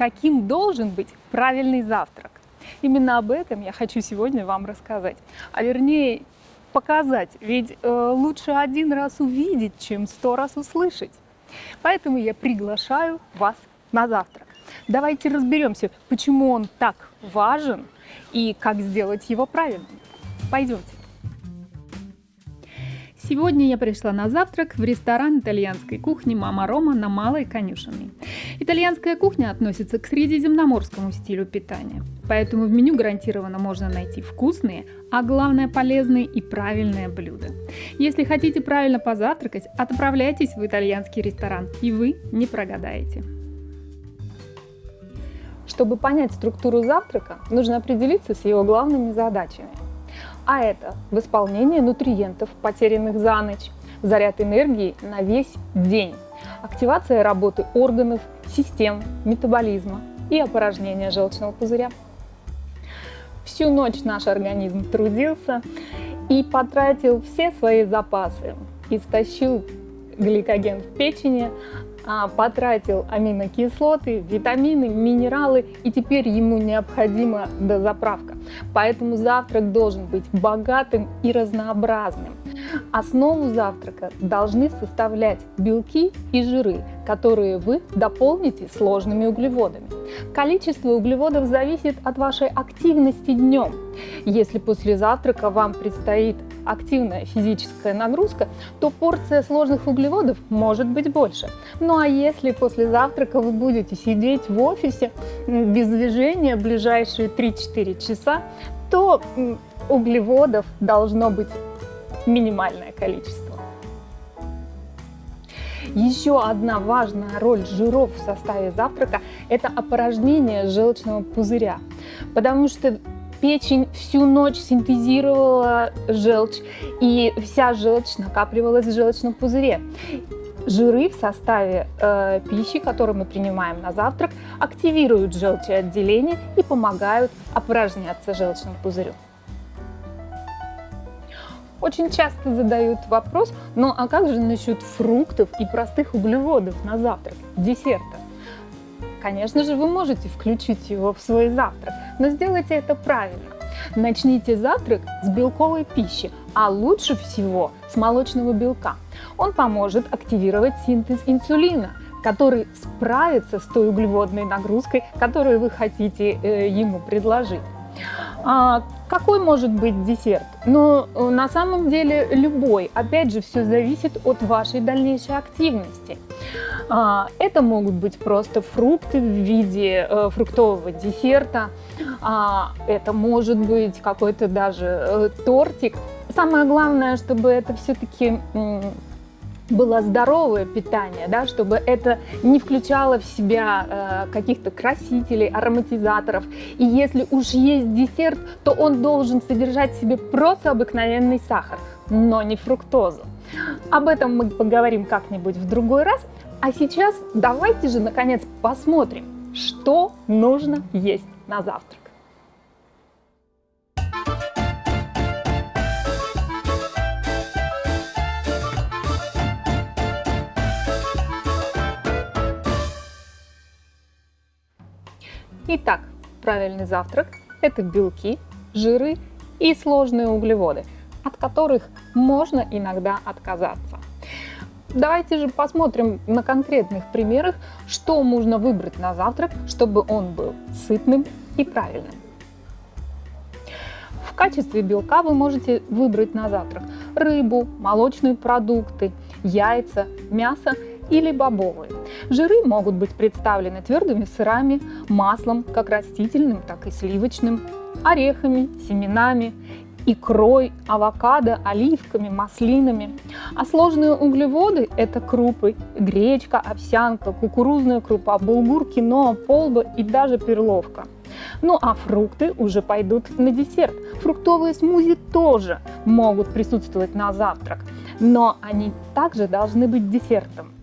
каким должен быть правильный завтрак. Именно об этом я хочу сегодня вам рассказать. А вернее, показать. Ведь лучше один раз увидеть, чем 100 раз услышать. Поэтому я приглашаю вас на завтрак. Давайте разберемся, почему он так важен и как сделать его правильным. Пойдемте. Сегодня я пришла на завтрак в ресторан итальянской кухни «Мама Рома» на Малой Конюшенной. Итальянская кухня относится к средиземноморскому стилю питания, поэтому в меню гарантированно можно найти вкусные, а главное полезные и правильные блюда. Если хотите правильно позавтракать, отправляйтесь в итальянский ресторан, и вы не прогадаете. Чтобы понять структуру завтрака, нужно определиться с его главными задачами. А это восполнение нутриентов, потерянных за ночь, заряд энергии на весь день, активация работы органов, систем, метаболизма и опорожнение желчного пузыря. Всю ночь наш организм трудился и потратил все свои запасы, истощил гликоген в печени, потратил аминокислоты, витамины, минералы, и теперь ему необходима дозаправка. Поэтому завтрак должен быть богатым и разнообразным. Основу завтрака должны составлять белки и жиры, которые вы дополните сложными углеводами. Количество углеводов зависит от вашей активности днем. Если после завтрака вам предстоит активная физическая нагрузка, то порция сложных углеводов может быть больше. Ну а если после завтрака вы будете сидеть в офисе без движения ближайшие 3-4 часа, то углеводов должно быть минимальное количество. Еще одна важная роль жиров в составе завтрака – это опорожнение желчного пузыря, потому что печень всю ночь синтезировала желчь, и вся желчь накапливалась в желчном пузыре. Жиры в составе пищи, которую мы принимаем на завтрак, активируют желчеотделение и помогают опорожняться желчному пузырю. Очень часто задают вопрос, ну а как же насчет фруктов и простых углеводов на завтрак, десерта? Конечно же, вы можете включить его в свой завтрак, но сделайте это правильно. Начните завтрак с белковой пищи, а лучше всего с молочного белка. Он поможет активировать синтез инсулина, который справится с той углеводной нагрузкой, которую вы хотите ему предложить. Какой может быть десерт? Ну, на самом деле любой. Опять же, все зависит от вашей дальнейшей активности. Это могут быть просто фрукты в виде фруктового десерта. Это может быть какой-то даже тортик. Самое главное, чтобы это все-таки было здоровое питание, да, чтобы это не включало в себя каких-то красителей, ароматизаторов. И если уж есть десерт, то он должен содержать в себе просто обыкновенный сахар, но не фруктозу. Об этом мы поговорим как-нибудь в другой раз. А сейчас давайте же наконец посмотрим, что нужно есть на завтрак. Итак, правильный завтрак – это белки, жиры и сложные углеводы, от которых можно иногда отказаться. Давайте же посмотрим на конкретных примерах, что можно выбрать на завтрак, чтобы он был сытным и правильным. В качестве белка вы можете выбрать на завтрак рыбу, молочные продукты, яйца, мясо или бобовые. Жиры могут быть представлены твердыми сырами, маслом, как растительным, так и сливочным, орехами, семенами, икрой, авокадо, оливками, маслинами. А сложные углеводы – это крупы, гречка, овсянка, кукурузная крупа, булгур, киноа, полба и даже перловка. Ну а фрукты уже пойдут на десерт. Фруктовые смузи тоже могут присутствовать на завтрак, но они также должны быть десертом.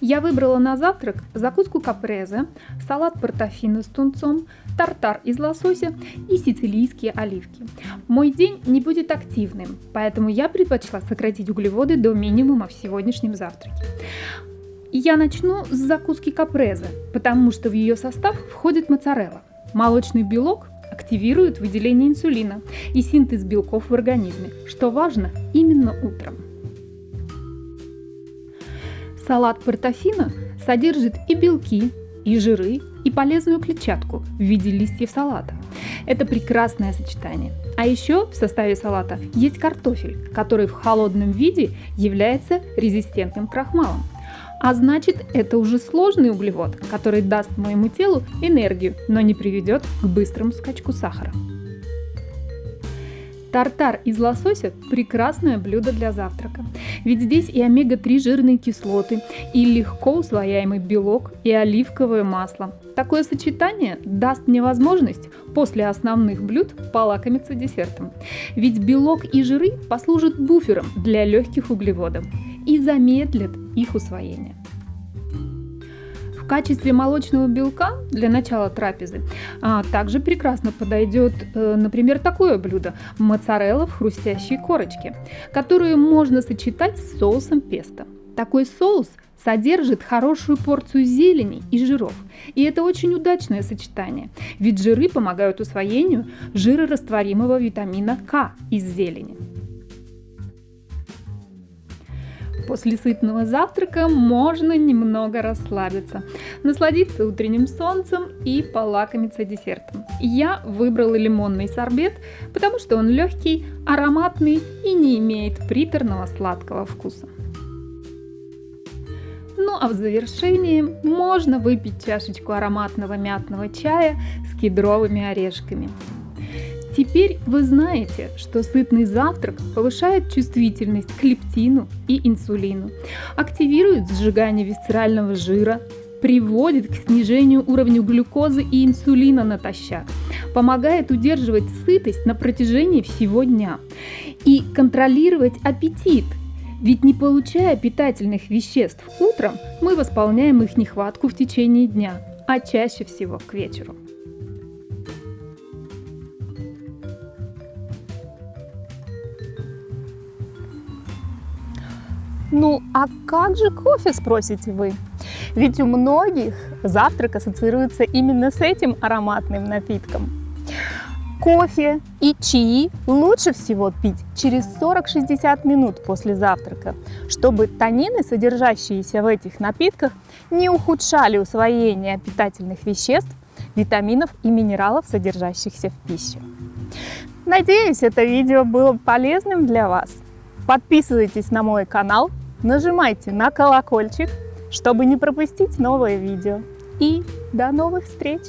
Я выбрала на завтрак закуску капрезе, салат портофино с тунцом, тартар из лосося и сицилийские оливки. Мой день не будет активным, поэтому я предпочла сократить углеводы до минимума в сегодняшнем завтраке. Я начну с закуски капрезе, потому что в ее состав входит моцарелла. Молочный белок активирует выделение инсулина и синтез белков в организме, что важно именно утром. Салат портофино содержит и белки, и жиры, и полезную клетчатку в виде листьев салата. Это прекрасное сочетание. А еще в составе салата есть картофель, который в холодном виде является резистентным к крахмалам. А значит, это уже сложный углевод, который даст моему телу энергию, но не приведет к быстрому скачку сахара. Тартар из лосося – прекрасное блюдо для завтрака. Ведь здесь и омега-3 жирные кислоты, и легко усвояемый белок, и оливковое масло. Такое сочетание даст мне возможность после основных блюд полакомиться десертом. Ведь белок и жиры послужат буфером для легких углеводов и замедлят их усвоение. В качестве молочного белка для начала трапезы также прекрасно подойдет, например, такое блюдо – моцарелла в хрустящей корочке, которую можно сочетать с соусом песто. Такой соус содержит хорошую порцию зелени и жиров, и это очень удачное сочетание, ведь жиры помогают усвоению жирорастворимого витамина К из зелени. После сытного завтрака можно немного расслабиться, насладиться утренним солнцем и полакомиться десертом. Я выбрала лимонный сорбет, потому что он легкий, ароматный и не имеет приторного сладкого вкуса. Ну а в завершении можно выпить чашечку ароматного мятного чая с кедровыми орешками. Теперь вы знаете, что сытный завтрак повышает чувствительность к лептину и инсулину, активирует сжигание висцерального жира, приводит к снижению уровня глюкозы и инсулина натощак, помогает удерживать сытость на протяжении всего дня и контролировать аппетит. Ведь не получая питательных веществ утром, мы восполняем их нехватку в течение дня, а чаще всего к вечеру. Ну а как же кофе, спросите вы? Ведь у многих завтрак ассоциируется именно с этим ароматным напитком. Кофе и чаи лучше всего пить через 40-60 минут после завтрака, чтобы танины, содержащиеся в этих напитках, не ухудшали усвоение питательных веществ, витаминов и минералов, содержащихся в пище. Надеюсь, это видео было полезным для вас. Подписывайтесь на мой канал, нажимайте на колокольчик, чтобы не пропустить новые видео. И до новых встреч!